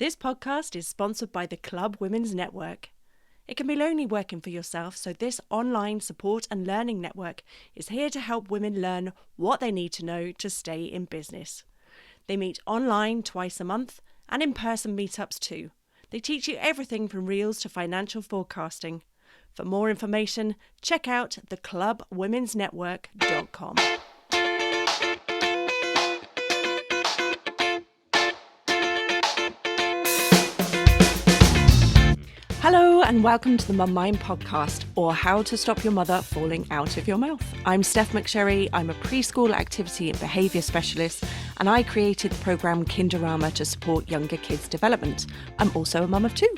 This podcast is sponsored by the Club Women's Network. It can be lonely working for yourself, so this online support and learning network is here to help women learn what they need to know to stay in business. They meet online twice a month and in-person meetups too. They teach you everything from reels to financial forecasting. For more information, check out theclubwomensnetwork.com. Hello and welcome to the Mum Mind podcast, or How to Stop Your Mother Falling Out of Your Mouth. I'm Stef McSherry. I'm a preschool activity and behaviour specialist, and I created the programme Kinderama to support younger kids' development. I'm also a mum of two.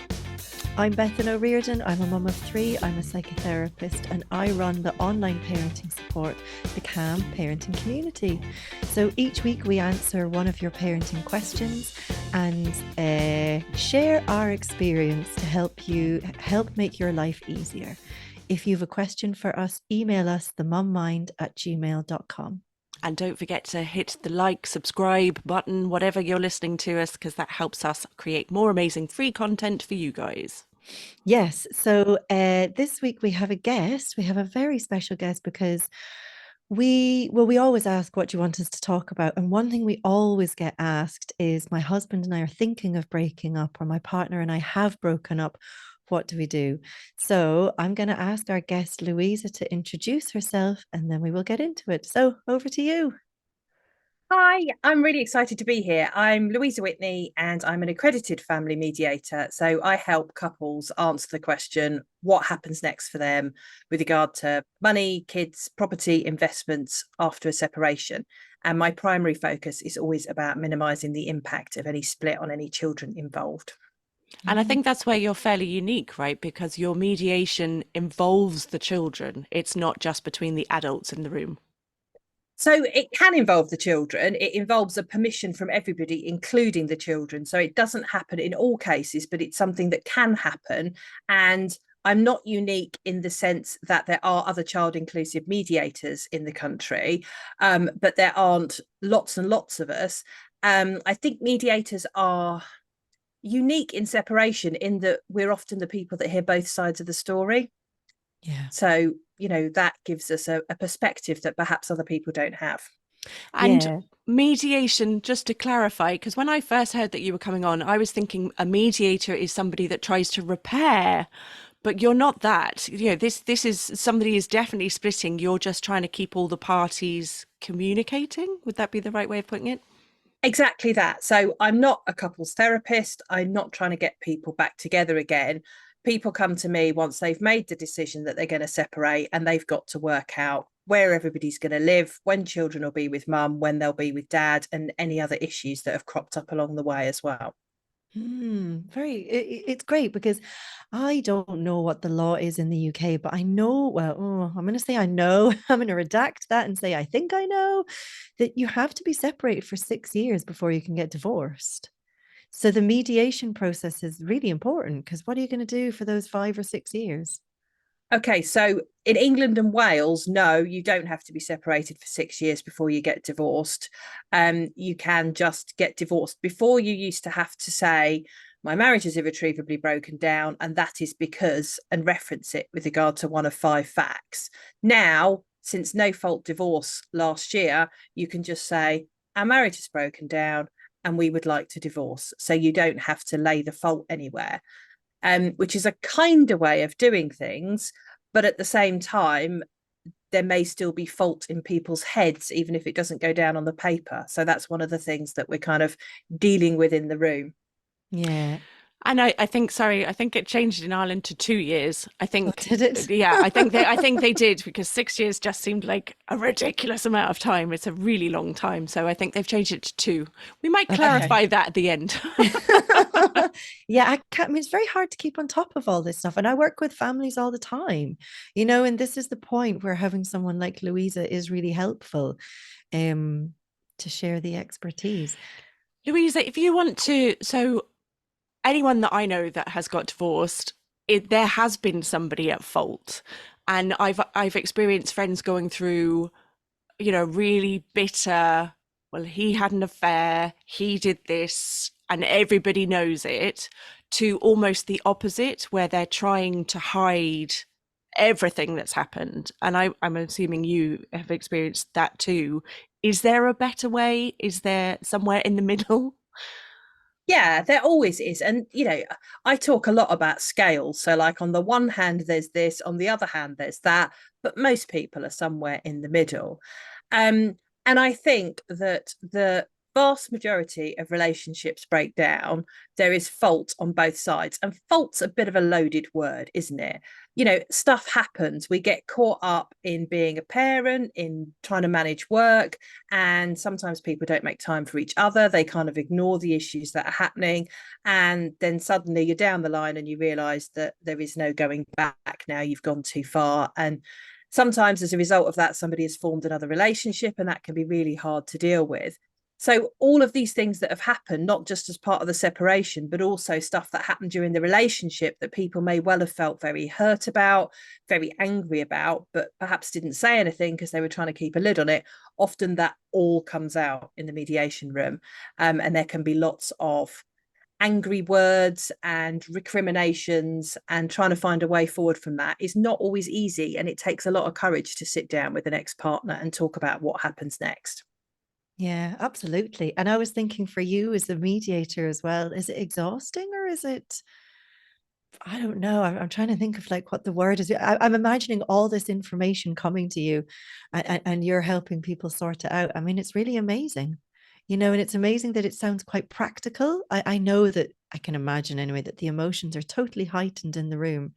I'm Bethan O'Riordan. I'm a mum of three. I'm a psychotherapist and I run the online parenting support, the CAM Parenting Community. So each week we answer one of your parenting questions and share our experience to help make your life easier. If you have a question for us, email us themummind@gmail.com. And don't forget to hit the like, subscribe button, whatever you're listening to us, because that helps us create more amazing free content for you guys. Yes. So this week we have a guest. We have a very special guest because we always ask, what do you want us to talk about? And one thing we always get asked is, my husband and I are thinking of breaking up, or my partner and I have broken up. What do we do? So I'm going to ask our guest, Louisa, to introduce herself and then we will get into it. So over to you. Hi, I'm really excited to be here. I'm Louisa Whitney and I'm an accredited family mediator. So I help couples answer the question, what happens next for them with regard to money, kids, property, investments after a separation. And my primary focus is always about minimising the impact of any split on any children involved. And I think that's where you're fairly unique, right? Because your mediation involves the children. It's not just between the adults in the room. So it can involve the children. It involves a permission from everybody, including the children. So it doesn't happen in all cases, but it's something that can happen. And I'm not unique in the sense that there are other child inclusive mediators in the country, but there aren't lots and lots of us. I think mediators are unique in separation in that we're often the people that hear both sides of the story. Yeah. So, that gives us a perspective that perhaps other people don't have. And mediation, just to clarify, because when I first heard that you were coming on, I was thinking a mediator is somebody that tries to repair, but you're not that. This is somebody is definitely splitting. You're just trying to keep all the parties communicating. Would that be the right way of putting it? Exactly that. So I'm not a couples therapist. I'm not trying to get people back together again. People come to me once they've made the decision that they're going to separate, and they've got to work out where everybody's going to live, when children will be with mum, when they'll be with dad, and any other issues that have cropped up along the way as well. It's great because I don't know what the law is in the UK, but I know, I'm going to say I know, I'm going to redact that and say I think I know that you have to be separated for 6 years before you can get divorced. So the mediation process is really important, because what are you going to do for those 5 or 6 years? Okay, so in England and Wales, no, you don't have to be separated for 6 years before you get divorced. You can just get divorced. Before, you used to have to say, my marriage is irretrievably broken down, and that is because, and reference it with regard to one of 5 facts. Now, since no fault divorce last year, you can just say, our marriage is broken down and we would like to divorce. So you don't have to lay the fault anywhere. Which is a kinder way of doing things, but at the same time, there may still be fault in people's heads, even if it doesn't go down on the paper. So that's one of the things that we're kind of dealing with in the room. Yeah. And I think it changed in Ireland to 2 years. I think, did it? Yeah, I think they did, because 6 years just seemed like a ridiculous amount of time. It's a really long time. So I think they've changed it to 2. We might clarify that at the end. Yeah, I mean, it's very hard to keep on top of all this stuff. And I work with families all the time, and this is the point where having someone like Louisa is really helpful to share the expertise. Louisa, if you want to, so anyone that I know that has got divorced, there has been somebody at fault. And I've experienced friends going through, really bitter, well, he had an affair, he did this, and everybody knows it, to almost the opposite, where they're trying to hide everything that's happened. And I'm assuming you have experienced that too. Is there a better way? Is there somewhere in the middle? Yeah, there always is. And, I talk a lot about scales. So, like, on the one hand, there's this, on the other hand, there's that. But most people are somewhere in the middle. And I think that the vast majority of relationships break down. There is fault on both sides. And fault's a bit of a loaded word, isn't it? Stuff happens. We get caught up in being a parent, in trying to manage work, and sometimes people don't make time for each other. They kind of ignore the issues that are happening, and then suddenly you're down the line and you realize that there is no going back now. You've gone too far, and sometimes as a result of that, somebody has formed another relationship, and that can be really hard to deal with. So all of these things that have happened, not just as part of the separation, but also stuff that happened during the relationship that people may well have felt very hurt about, very angry about, but perhaps didn't say anything because they were trying to keep a lid on it. Often that all comes out in the mediation room. And there can be lots of angry words and recriminations, and trying to find a way forward from that is not always easy. And it takes a lot of courage to sit down with an ex-partner and talk about what happens next. Yeah, absolutely. And I was thinking for you as a mediator as well, is it exhausting or is it, I don't know. I'm trying to think of like what the word is. I'm imagining all this information coming to you and you're helping people sort it out. I mean, it's really amazing, and it's amazing that it sounds quite practical. I know that I can imagine anyway that the emotions are totally heightened in the room,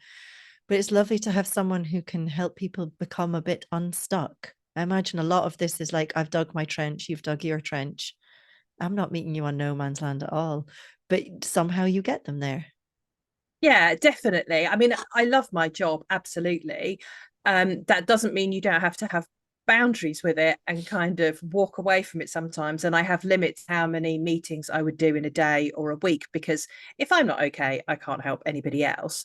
but it's lovely to have someone who can help people become a bit unstuck. I imagine a lot of this is like, I've dug my trench, you've dug your trench. I'm not meeting you on no man's land at all, but somehow you get them there. Yeah, definitely. I mean, I love my job, absolutely. That doesn't mean you don't have to have boundaries with it and kind of walk away from it sometimes. And I have limits how many meetings I would do in a day or a week, because if I'm not okay, I can't help anybody else.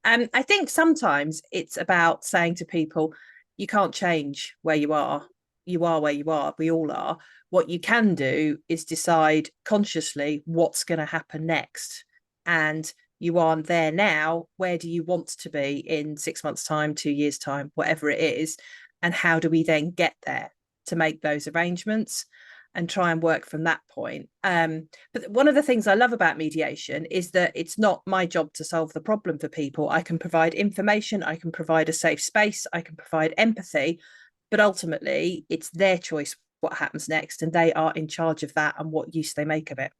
I think sometimes it's about saying to people, you can't change where you are. You are where you are. We all are. What you can do is decide consciously what's going to happen next. And you aren't there now. Where do you want to be in 6 months' time, 2 years' time, whatever it is? And how do we then get there to make those arrangements and try and work from that point? But one of the things I love about mediation is that it's not my job to solve the problem for people. I can provide information, I can provide a safe space, I can provide empathy, but ultimately it's their choice what happens next, and they are in charge of that and what use they make of it.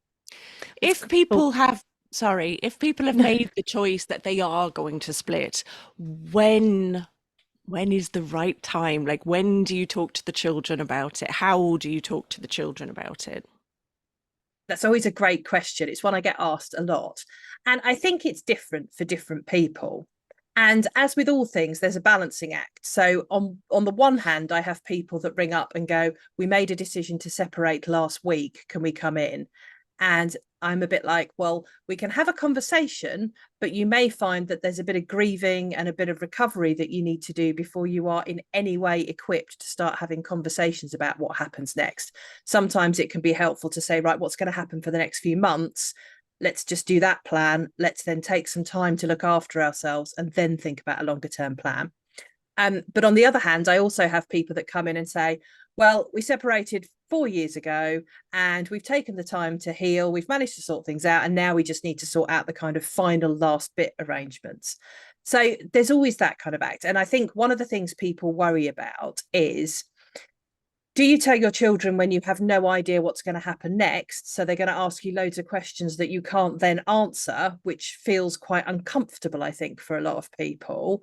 If people have, sorry, if people have made the choice that they are going to split, when is the right time? Like, when do you talk to the children about it? How do you talk to the children about it? That's always a great question. It's one I get asked a lot. And I think it's different for different people. And as with all things, there's a balancing act. So on the one hand, I have people that ring up and go, we made a decision to separate last week. Can we come in? And I'm a bit like, well, we can have a conversation, but you may find that there's a bit of grieving and a bit of recovery that you need to do before you are in any way equipped to start having conversations about what happens next. Sometimes it can be helpful to say, right, what's going to happen for the next few months? Let's just do that plan. Let's then take some time to look after ourselves and then think about a longer term plan. But on the other hand, I also have people that come in and say, well, we separated 4 years ago and we've taken the time to heal. We've managed to sort things out. And now we just need to sort out the kind of final last bit arrangements. So there's always that kind of act. And I think one of the things people worry about is, do you tell your children when you have no idea what's going to happen next? So they're going to ask you loads of questions that you can't then answer, which feels quite uncomfortable, I think, for a lot of people.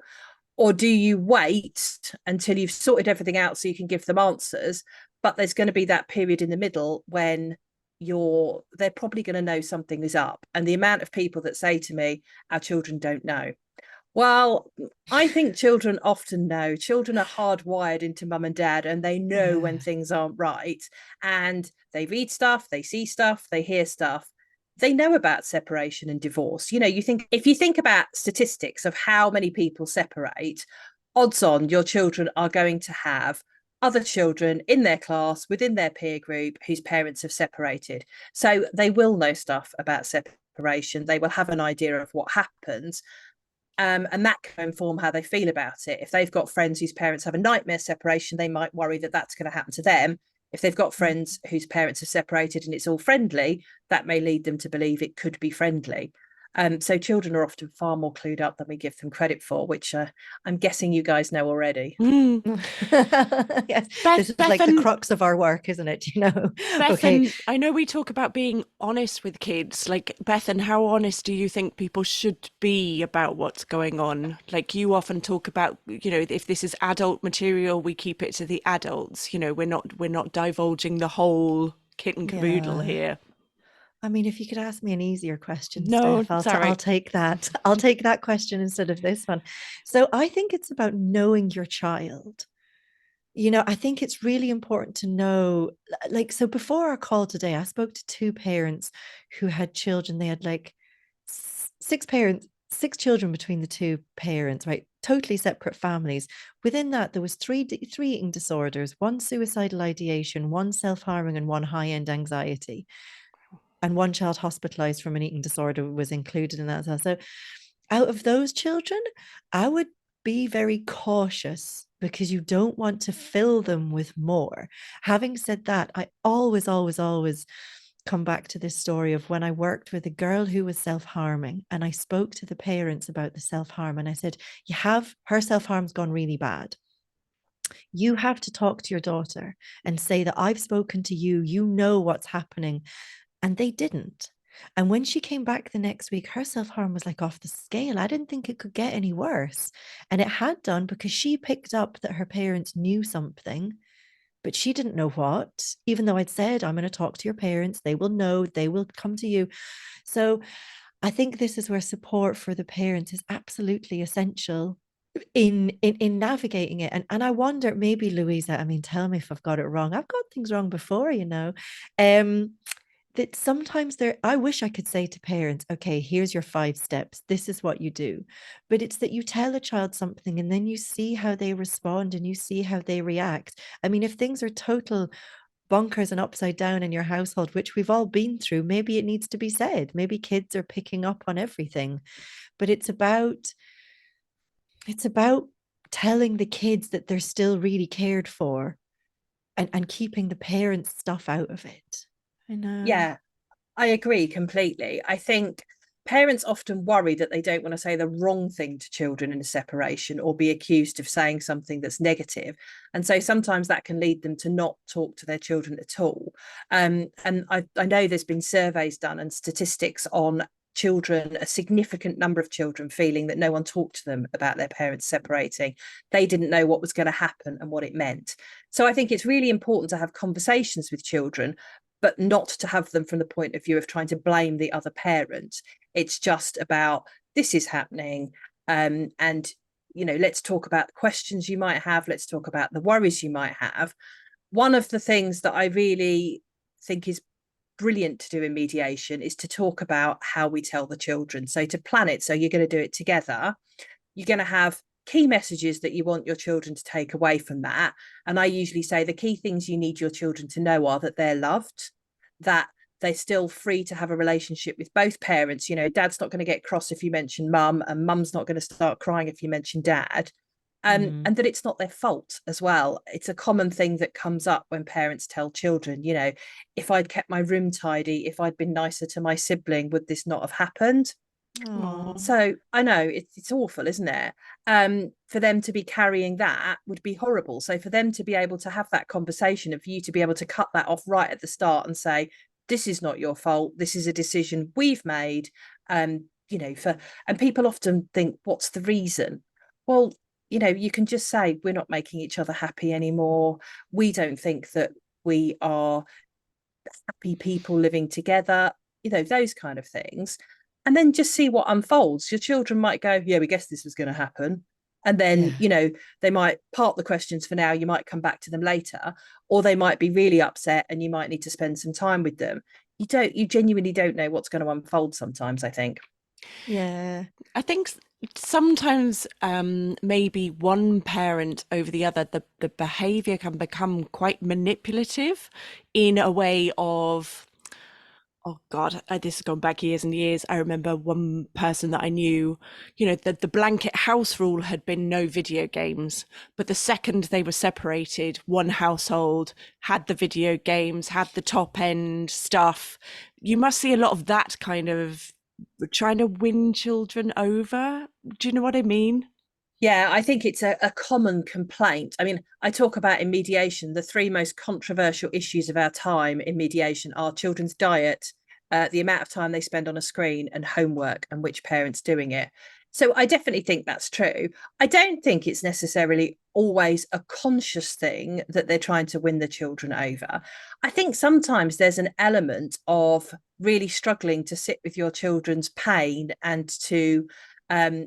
Or do you wait until you've sorted everything out so you can give them answers? But there's going to be that period in the middle when they're probably going to know something is up. And the amount of people that say to me, our children don't know. Well, I think children often know. Children are hardwired into mum and dad, and they know when things aren't right. And they read stuff, they see stuff, they hear stuff. They know about separation and divorce. If you think about statistics of how many people separate, odds on your children are going to have other children in their class, within their peer group, whose parents have separated. So they will know stuff about separation. They will have an idea of what happens. And that can inform how they feel about it. If they've got friends whose parents have a nightmare separation, they might worry that that's going to happen to them. If they've got friends whose parents have separated and it's all friendly, that may lead them to believe it could be friendly. So children are often far more clued up than we give them credit for, which I'm guessing you guys know already. Yes, this is like the Bethan, crux of our work, isn't it? You know. Bethan, Okay. I know we talk about being honest with kids. Like, Bethan, how honest do you think people should be about what's going on? Like, you often talk about, you know, if this is adult material, we keep it to the adults. You know, we're not divulging the whole kit and caboodle Yeah. here. I mean, if you could ask me an easier question, No, Steph, I'll sorry. take that. I'll take that question instead of this one. So I think it's about knowing your child. You know, I think it's really important to know, like, so before our call today, I spoke to two parents who had children. They had like six children between the two parents, right? Totally separate families. Within that, there was three eating disorders, one suicidal ideation, one self-harming, and one high-end anxiety. And one child hospitalized from an eating disorder was included in that as well. So out of those children, I would be very cautious because you don't want to fill them with more. Having said that, I always, always, always come back to this story of when I worked with a girl who was self-harming, and I spoke to the parents about the self-harm, and I said, her self-harm's gone really bad. You have to talk to your daughter and say that I've spoken to you, you know what's happening. And they didn't. And when she came back the next week, her self-harm was like off the scale. I didn't think it could get any worse. And it had done because she picked up that her parents knew something, but she didn't know what, even though I'd said, I'm going to talk to your parents. They will know, they will come to you. So I think this is where support for the parents is absolutely essential in navigating it. And I wonder, maybe Louisa, I mean, tell me if I've got it wrong. I've got things wrong before, you know. That sometimes I wish I could say to parents, okay, here's your 5 steps. This is what you do. But it's that you tell a child something and then you see how they respond and you see how they react. I mean, if things are total bonkers and upside down in your household, which we've all been through, maybe it needs to be said. Maybe kids are picking up on everything. But it's about telling the kids that they're still really cared for and keeping the parents' stuff out of it. I know. Yeah, I agree completely. I think parents often worry that they don't want to say the wrong thing to children in a separation or be accused of saying something that's negative. And so sometimes that can lead them to not talk to their children at all. And I know there's been surveys done and statistics on children, a significant number of children feeling that no one talked to them about their parents separating. They didn't know what was going to happen and what it meant. So I think it's really important to have conversations with children, but not to have them from the point of view of trying to blame the other parent. It's just about, this is happening, and let's talk about the questions you might have, let's talk about the worries you might have. One of the things that I really think is brilliant to do in mediation is to talk about how we tell the children. So to plan it, so you're going to do it together, you're going to have key messages that you want your children to take away from that. And I usually say the key things you need your children to know are that they're loved, that they're still free to have a relationship with both parents. You know, dad's not going to get cross if you mention mum, and mum's not going to start crying if you mention dad. And that it's not their fault as well. It's a common thing that comes up when parents tell children, if I'd kept my room tidy, if I'd been nicer to my sibling, would this not have happened? Oh, So I know it's awful, isn't it? For them to be carrying that would be horrible. So for them to be able to have that conversation and for you to be able to cut that off right at the start and say, this is not your fault. This is a decision we've made. And people often think, what's the reason? Well, you can just say, we're not making each other happy anymore. We don't think that we are happy people living together, those kind of things. And then just see what unfolds. Your children might go, yeah, we guessed this was going to happen. And then, yeah. They might park the questions for now. You might come back to them later, or they might be really upset and you might need to spend some time with them. You genuinely don't know what's going to unfold sometimes, I think. Yeah. I think Sometimes maybe one parent over the other, the behavior can become quite manipulative in a way of, oh God, this has gone back years and years. I remember one person that I knew, the blanket house rule had been no video games. But the second they were separated, one household had the video games, had the top end stuff. You must see a lot of that kind of trying to win children over. Do you know what I mean? Yeah, I think it's a common complaint. I mean, I talk about in mediation, the three most controversial issues of our time in mediation are children's diet, the amount of time they spend on a screen, and homework, and which parent's doing it. So I definitely think that's true. I don't think it's necessarily always a conscious thing that they're trying to win the children over. I think sometimes there's an element of really struggling to sit with your children's pain and to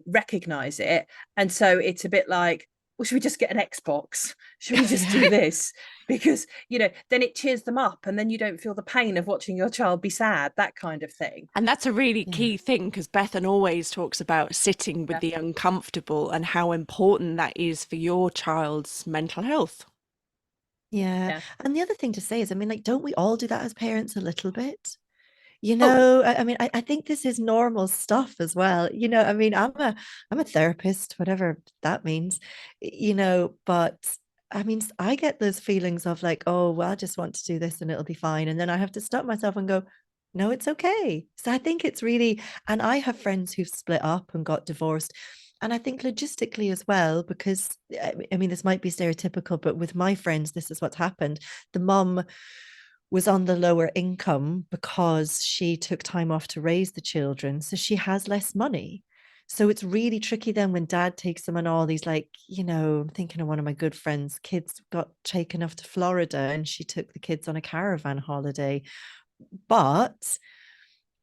recognize it. And so it's a bit like, well, should we just get an Xbox? Should we just do this? Because, then it cheers them up and then you don't feel the pain of watching your child be sad, that kind of thing. And that's a really Yeah. key thing, because Bethan always talks about sitting with Yeah. the uncomfortable and how important that is for your child's mental health. Yeah. Yeah. And the other thing to say is, I mean, like, don't we all do that as parents a little bit? Oh, I mean, I think this is normal stuff as well. I mean, I'm a therapist, whatever that means, but I mean, I get those feelings of like, oh, well, I just want to do this and it'll be fine. And then I have to stop myself and go, no, it's okay. So I think it's really, and I have friends who've split up and got divorced. And I think logistically as well, because I mean, this might be stereotypical, but with my friends, this is what's happened. The mum was on the lower income because she took time off to raise the children. So she has less money. So it's really tricky then when dad takes them on all these, like, I'm thinking of one of my good friends, kids got taken off to Florida and she took the kids on a caravan holiday. But,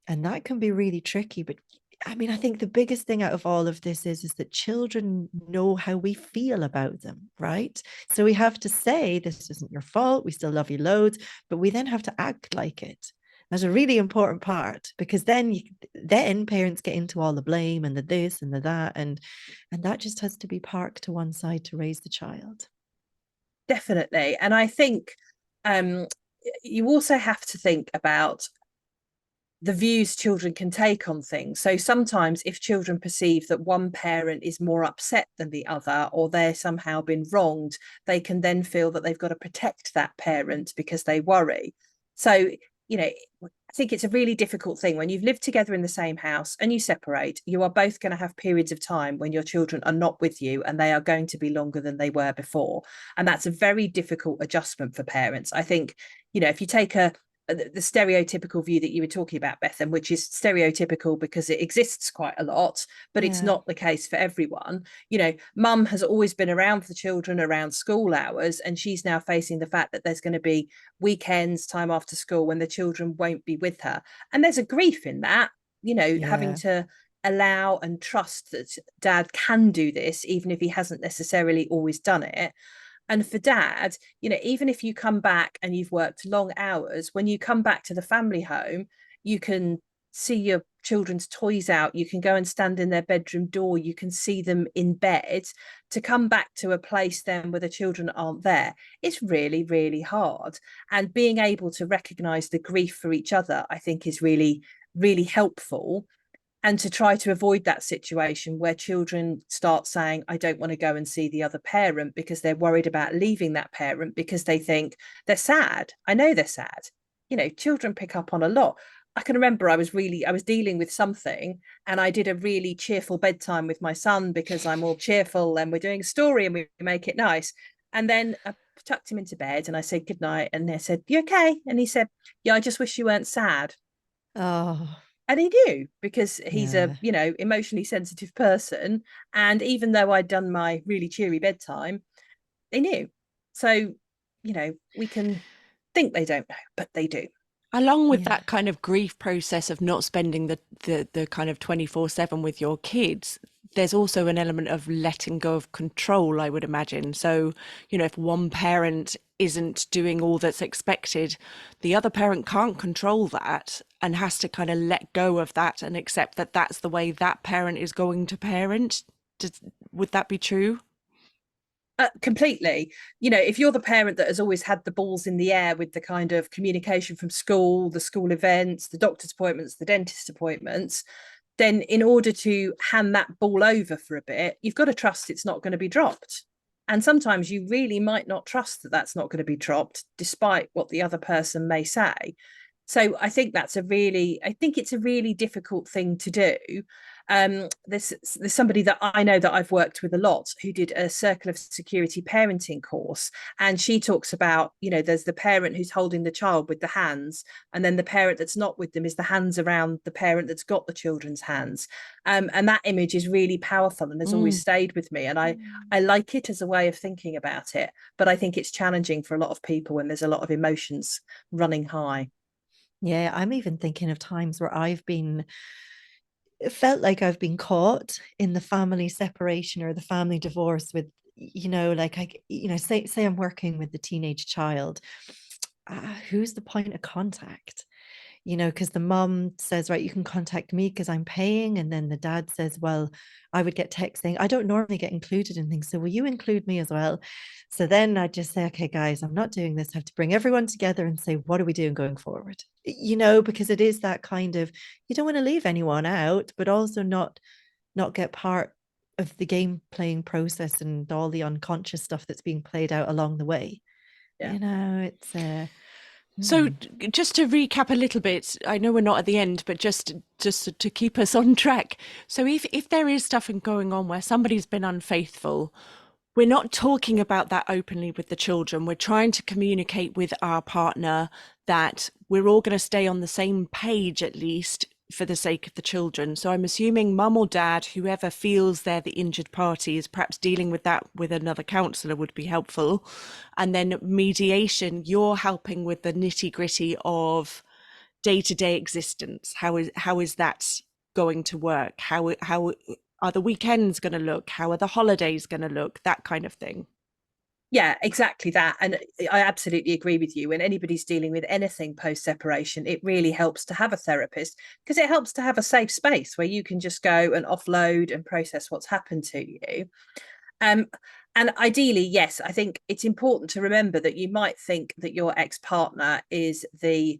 and that can be really tricky, but I mean, I think the biggest thing out of all of this is that children know how we feel about them, right? So we have to say, this isn't your fault. We still love you loads, but we then have to act like it. That's a really important part, because then parents get into all the blame and the this and the that, and that just has to be parked to one side to raise the child. definitely. And I think you also have to think about the views children can take on things. So sometimes if children perceive that one parent is more upset than the other, or they're somehow been wronged, they can then feel that they've got to protect that parent because they worry. So, I think it's a really difficult thing when you've lived together in the same house and you separate. You are both going to have periods of time when your children are not with you, and they are going to be longer than they were before. And that's a very difficult adjustment for parents. I think, if you take the stereotypical view that you were talking about, Bethan, which is stereotypical because it exists quite a lot, but it's Yeah. not the case for everyone. Mum has always been around for the children around school hours, and she's now facing the fact that there's going to be weekends, time after school, when the children won't be with her. And there's a grief in that, having Yeah. to allow and trust that dad can do this, even if he hasn't necessarily always done it. And for dad, even if you come back and you've worked long hours, when you come back to the family home, you can see your children's toys out. You can go and stand in their bedroom door. You can see them in bed. To come back to a place then where the children aren't there, it's really, really hard. And being able to recognize the grief for each other, I think, is really, really helpful. And to try to avoid that situation where children start saying, I don't want to go and see the other parent because they're worried about leaving that parent because they think they're sad. I know they're sad. Children pick up on a lot. I can remember I was dealing with something, and I did a really cheerful bedtime with my son because I'm all cheerful and we're doing a story and we make it nice. And then I tucked him into bed and I said good night, and I said, you okay? And he said, yeah, I just wish you weren't sad. Oh, And he knew, because he's a yeah. emotionally sensitive person, and even though I'd done my really cheery bedtime, they knew. So we can think they don't know, but they do. Along with Yeah. that kind of grief process of not spending the kind of 24/7 with your kids, there's also an element of letting go of control, I would imagine. So, if one parent isn't doing all that's expected, the other parent can't control that. and has to kind of let go of that and accept that that's the way that parent is going to parent. Would that be true? Completely. You know, if you're the parent that has always had the balls in the air with the kind of communication from school, the school events, the doctor's appointments, the dentist appointments, then in order to hand that ball over for a bit, you've got to trust it's not going to be dropped. And sometimes you really might not trust that that's not going to be dropped, despite what the other person may say. So I think it's a really difficult thing to do. There's somebody that I know that I've worked with a lot who did a circle of security parenting course, and she talks about, you know, there's the parent who's holding the child with the hands, and then the parent that's not with them is the hands around the parent that's got the children's hands. And that image is really powerful and has always stayed with me. And I like it as a way of thinking about it, but I think it's challenging for a lot of people when there's a lot of emotions running high. Yeah, I'm even thinking of times where felt like I've been caught in the family separation or the family divorce with, like say I'm working with the teenage child. Who's the point of contact? Because the mom says, right, you can contact me because I'm paying. And then the dad says, well, I would get text saying, I don't normally get included in things. So will you include me as well? So then I just say, okay, guys, I'm not doing this. I have to bring everyone together and say, what are we doing going forward? Because it is that kind of, you don't want to leave anyone out, but also not get part of the game playing process and all the unconscious stuff that's being played out along the way. Yeah. It's So just to recap a little bit, I know we're not at the end, but just to keep us on track. So if there is stuff going on where somebody's been unfaithful, we're not talking about that openly with the children. We're trying to communicate with our partner that we're all going to stay on the same page, at least for the sake of the children. So I'm assuming mum or dad, whoever feels they're the injured party, is perhaps dealing with that with another counsellor would be helpful. And then mediation, you're helping with the nitty-gritty of day-to-day existence. How is that going to work? How are the weekends going to look? How are the holidays going to look? That kind of thing. Yeah, exactly that. And I absolutely agree with you. When anybody's dealing with anything post separation, it really helps to have a therapist, because it helps to have a safe space where you can just go and offload and process what's happened to you. And ideally, yes, I think it's important to remember that you might think that your ex-partner is the,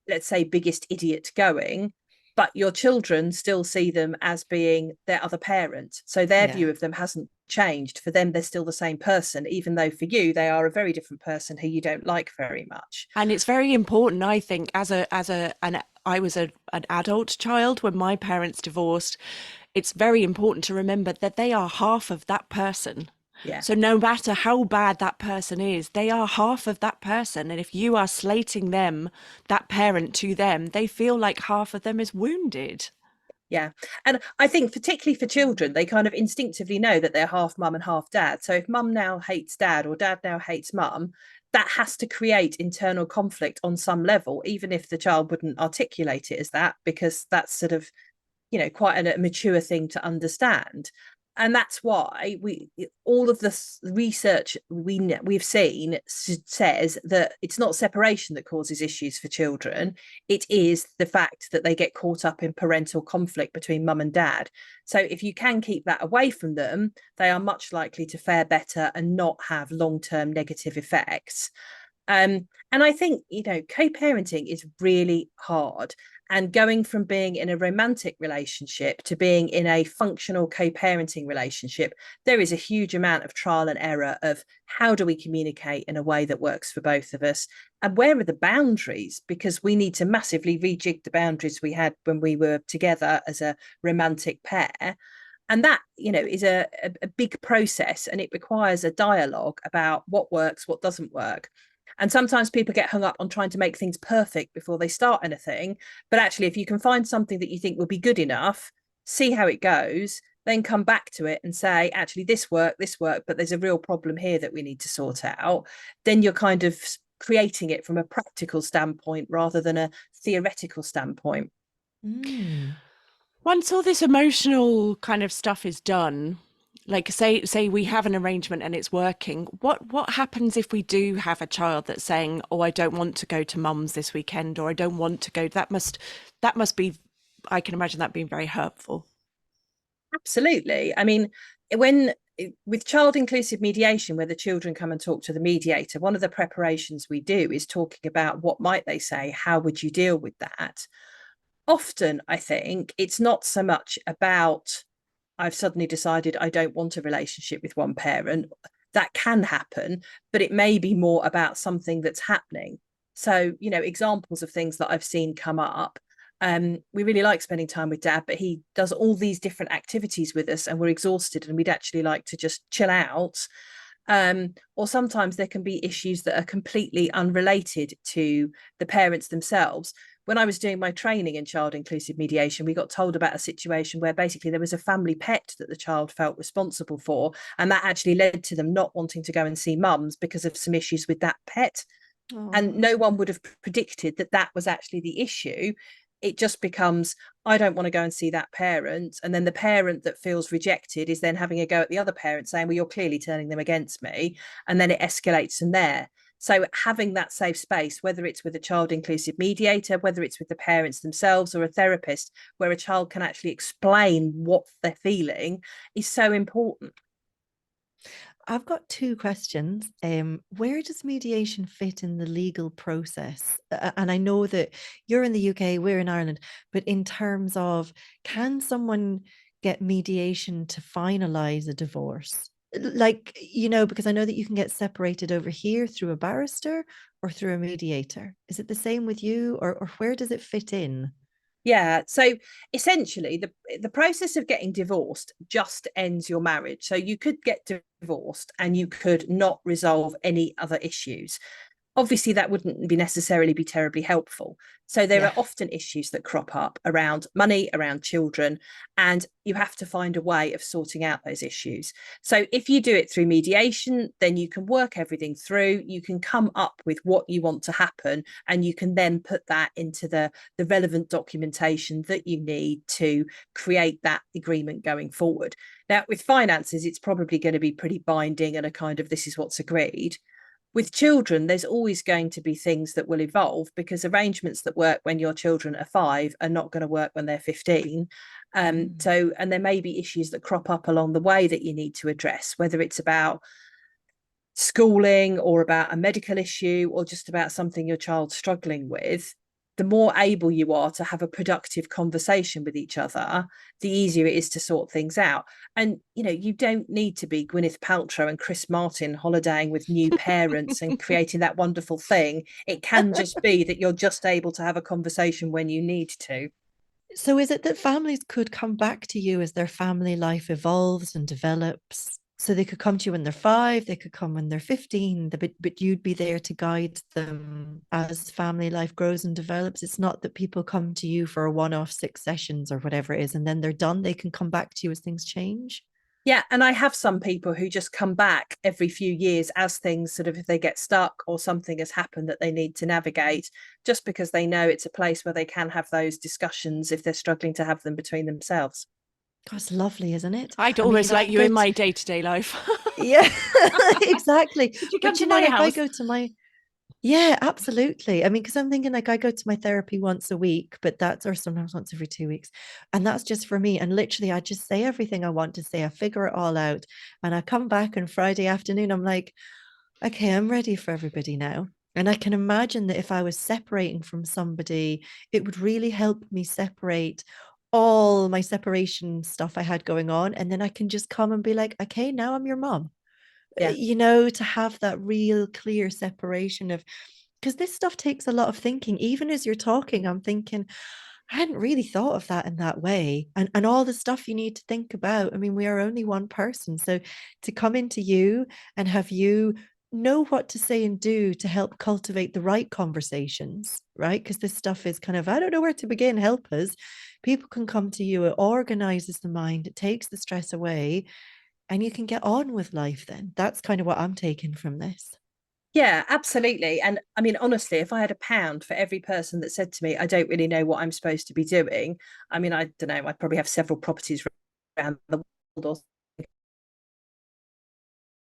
let's say, biggest idiot going, but your children still see them as being their other parent. So their view of them hasn't changed. For them, they're still the same person, even though for you, they are a very different person who you don't like very much. And it's very important, I think, I was an adult child when my parents divorced. It's very important to remember that they are half of that person. Yeah. So no matter how bad that person is, they are half of that person. And if you are slating them, that parent to them, they feel like half of them is wounded. Yeah. And I think particularly for children, they kind of instinctively know that they're half mum and half dad. So if mum now hates dad or dad now hates mum, that has to create internal conflict on some level, even if the child wouldn't articulate it as that, because that's sort of, quite a mature thing to understand. And that's why all of this research we've seen says that it's not separation that causes issues for children. It is the fact that they get caught up in parental conflict between mum and dad. So if you can keep that away from them, they are much likely to fare better and not have long-term negative effects. And I think, co-parenting is really hard. And going from being in a romantic relationship to being in a functional co-parenting relationship, there is a huge amount of trial and error of how do we communicate in a way that works for both of us, and where are the boundaries, because we need to massively rejig the boundaries we had when we were together as a romantic pair. And that, is a big process, and it requires a dialogue about what works, what doesn't work. And sometimes people get hung up on trying to make things perfect before they start anything. But actually, if you can find something that you think will be good enough, see how it goes, then come back to it and say, actually, this worked, but there's a real problem here that we need to sort out. Then you're kind of creating it from a practical standpoint rather than a theoretical standpoint. Once all this emotional kind of stuff is done, Like say we have an arrangement and it's working. What happens if we do have a child that's saying, "Oh, I don't want to go to mum's this weekend," or "I don't want to go." That must be, I can imagine that being very hurtful. Absolutely. I mean, when with child inclusive mediation, where the children come and talk to the mediator, one of the preparations we do is talking about what might they say, how would you deal with that? Often, I think it's not so much about I've suddenly decided I don't want a relationship with one parent. That can happen, but it may be more about something that's happening. So, examples of things that I've seen come up. We really like spending time with dad, but he does all these different activities with us and we're exhausted and we'd actually like to just chill out. Or sometimes there can be issues that are completely unrelated to the parents themselves. When I was doing my training in child inclusive mediation, we got told about a situation where basically there was a family pet that the child felt responsible for, and that actually led to them not wanting to go and see mums because of some issues with that pet. And no one would have predicted that that was actually the issue. It just becomes, I don't want to go and see that parent. And then the parent that feels rejected is then having a go at the other parent saying, well, you're clearly turning them against me. And then it escalates from there. So having that safe space, whether it's with a child inclusive mediator, whether it's with the parents themselves or a therapist, where a child can actually explain what they're feeling, is so important. I've got two questions. Where does mediation fit in the legal process? And I know that you're in the UK, we're in Ireland, but in terms of, can someone get mediation to finalize a divorce? Like, because I know that you can get separated over here through a barrister or through a mediator. Is it the same with you, or where does it fit in? Yeah. So essentially, the process of getting divorced just ends your marriage. So you could get divorced and you could not resolve any other issues. Obviously that wouldn't be necessarily be terribly helpful. So there Yeah. are often issues that crop up around money, around children, and you have to find a way of sorting out those issues. So if you do it through mediation, then you can work everything through, you can come up with what you want to happen, and you can then put that into the relevant documentation that you need to create that agreement going forward. Now, with finances, it's probably going to be pretty binding and a kind of this is what's agreed. With children, there's always going to be things that will evolve, because arrangements that work when your children are 5 are not going to work when they're 15. And there may be issues that crop up along the way that you need to address, whether it's about schooling or about a medical issue or just about something your child's struggling with. The more able you are to have a productive conversation with each other, the easier it is to sort things out. And you don't need to be Gwyneth Paltrow and Chris Martin holidaying with new parents and creating that wonderful thing. It can just be that you're just able to have a conversation when you need to. So is it that families could come back to you as their family life evolves and develops? So they could come to you when they're 5, they could come when they're 15, but you'd be there to guide them as family life grows and develops. It's not that people come to you for a one-off 6 sessions or whatever it is, and then they're done. They can come back to you as things change. Yeah, and I have some people who just come back every few years as things sort of, if they get stuck or something has happened that they need to navigate, just because they know it's a place where they can have those discussions if they're struggling to have them between themselves. God, it's lovely, isn't it? I'd I mean, almost I like you go in to, my day-to-day life. yeah, exactly. Could you come But to my like I house? go to my, yeah, absolutely. I mean, because I'm thinking like I go to my therapy once a week, but that's, or sometimes once every 2 weeks. And that's just for me. And literally, I just say everything I want to say. I figure it all out. And I come back on Friday afternoon. I'm like, okay, I'm ready for everybody now. And I can imagine that if I was separating from somebody, it would really help me separate all my separation stuff I had going on. And then I can just come and be like, okay, now I'm your mom. Yeah. To have that real clear separation of, because this stuff takes a lot of thinking. Even as you're talking, I'm thinking, I hadn't really thought of that in that way. And all the stuff you need to think about. I mean, we are only one person. So to come into you and have you know what to say and do to help cultivate the right conversations, right? Because this stuff is kind of, I don't know where to begin, help us. People can come to you, it organizes the mind, it takes the stress away, and you can get on with life then. That's kind of what I'm taking from this. Yeah, absolutely. And I mean, honestly, if I had a pound for every person that said to me, I don't really know what I'm supposed to be doing, I mean, I don't know, I'd probably have several properties around the world or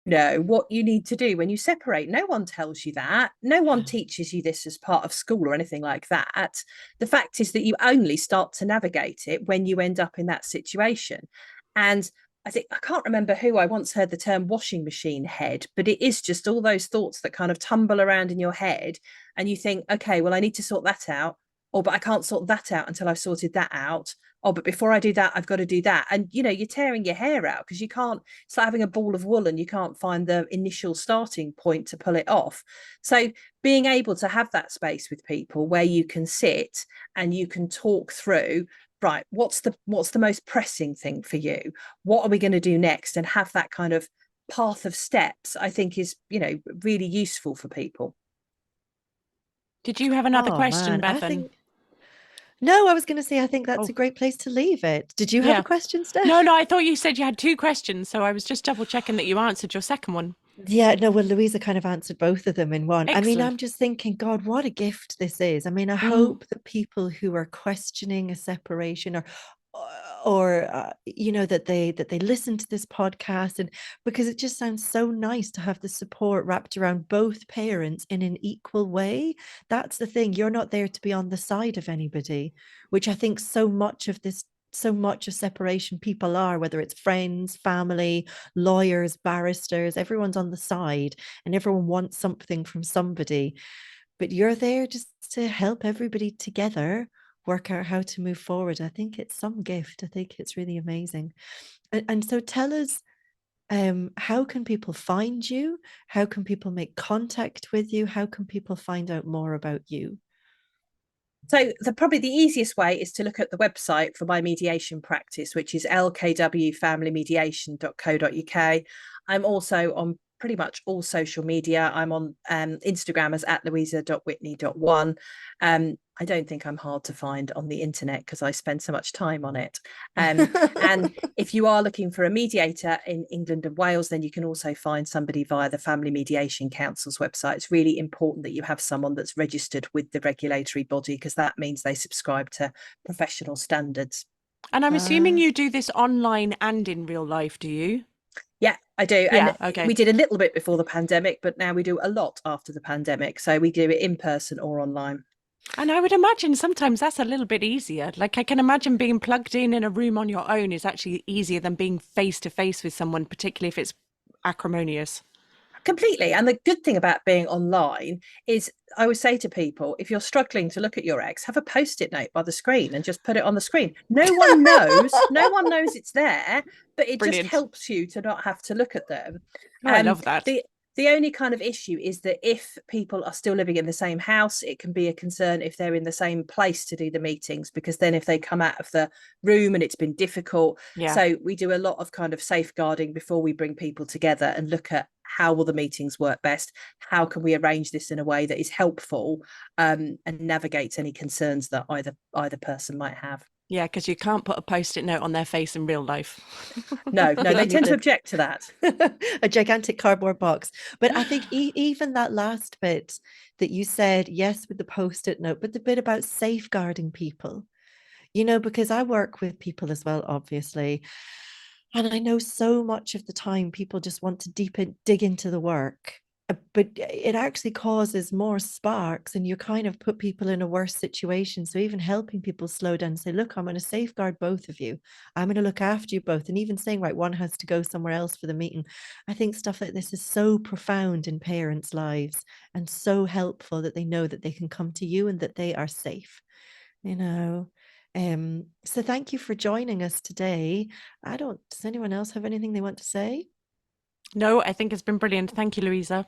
know what you need to do when you separate. No one tells you that. No one teaches you this as part of school or anything like that. The fact is that you only start to navigate it when you end up in that situation. And I can't remember who, I once heard the term washing machine head, but it is just all those thoughts that kind of tumble around in your head. And you think, okay, well, I need to sort that out. Or, but I can't sort that out until I've sorted that out. Oh, but before I do that, I've got to do that. And, you know, you're tearing your hair out because you can't, it's like having a ball of wool and you can't find the initial starting point to pull it off. So being able to have that space with people where you can sit and you can talk through, right, what's the most pressing thing for you? What are we going to do next? And have that kind of path of steps, I think is, you know, really useful for people. Did you have another question, Man, I Bethan? think no, I was going to say I think that's Oh. a great place to leave it. Did you have Yeah. a question, Steph? No, I thought you said you had 2 questions, so I was just double checking that you answered your second one. Yeah, no, well, Louisa kind of answered both of them in one. I mean, Excellent. I'm just thinking, God, what a gift this is. I mean, I Mm. hope that people who are questioning a separation or you know, that they listen to this podcast, and because it just sounds so nice to have the support wrapped around both parents in an equal way. That's the thing. You're not there to be on the side of anybody, which I think so much of separation people are, whether it's friends, family, lawyers, barristers, everyone's on the side and everyone wants something from somebody. But you're there just to help everybody together work out how to move forward. I think it's some gift. I think it's really amazing. And so tell us, how can people find you? How can people make contact with you? How can people find out more about you? So probably the easiest way is to look at the website for my mediation practice, which is lkwfamilymediation.co.uk. I'm also on pretty much all social media. I'm on Instagram as @louisa.whitney.1. I don't think I'm hard to find on the internet because I spend so much time on it. And if you are looking for a mediator in England and Wales, then you can also find somebody via the Family Mediation Council's website. It's really important that you have someone that's registered with the regulatory body, because that means they subscribe to professional standards. And I'm assuming you do this online and in real life, do you? Yeah, I do. Yeah, And okay. we did a little bit before the pandemic, but now we do a lot after the pandemic. So we do it in person or online. And I would imagine sometimes that's a little bit easier. Like I can imagine being plugged in a room on your own is actually easier than being face to face with someone, particularly if it's acrimonious. Completely. And the good thing about being online is, I would say to people, if you're struggling to look at your ex, have a post-it note by the screen and just put it on the screen. No one knows it's there, but it Brilliant. just helps you to not have to look at them. Oh, I love that. The only kind of issue is that if people are still living in the same house, it can be a concern if they're in the same place to do the meetings, because then if they come out of the room and it's been difficult. Yeah. So we do a lot of kind of safeguarding before we bring people together and look at how will the meetings work best? How can we arrange this in a way that is helpful and navigates any concerns that either person might have? Yeah, because you can't put a post-it note on their face in real life. No, they tend to object to that. A gigantic cardboard box. But I think even that last bit that you said, yes, with the post-it note, but the bit about safeguarding people, you know, because I work with people as well, obviously. And I know so much of the time people just want to dig into the work, but it actually causes more sparks and you kind of put people in a worse situation. So even helping people slow down and say, look, I'm going to safeguard both of you. I'm going to look after you both. And even saying, right, one has to go somewhere else for the meeting. I think stuff like this is so profound in parents' lives and so helpful that they know that they can come to you and that they are safe, you know. So thank you for joining us today. Does anyone else have anything they want to say? No, I think it's been brilliant. Thank you, Louisa.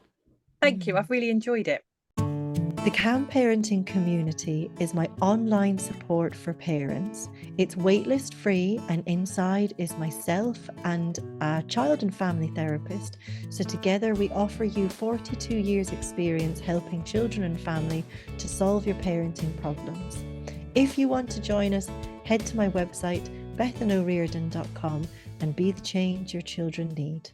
Thank you. I've really enjoyed it. The Calm Parenting community is my online support for parents. It's waitlist free, and inside is myself and a child and family therapist. So together we offer you 42 years experience helping children and family to solve your parenting problems. If you want to join us, head to my website, bethanoreardon.com, and be the change your children need.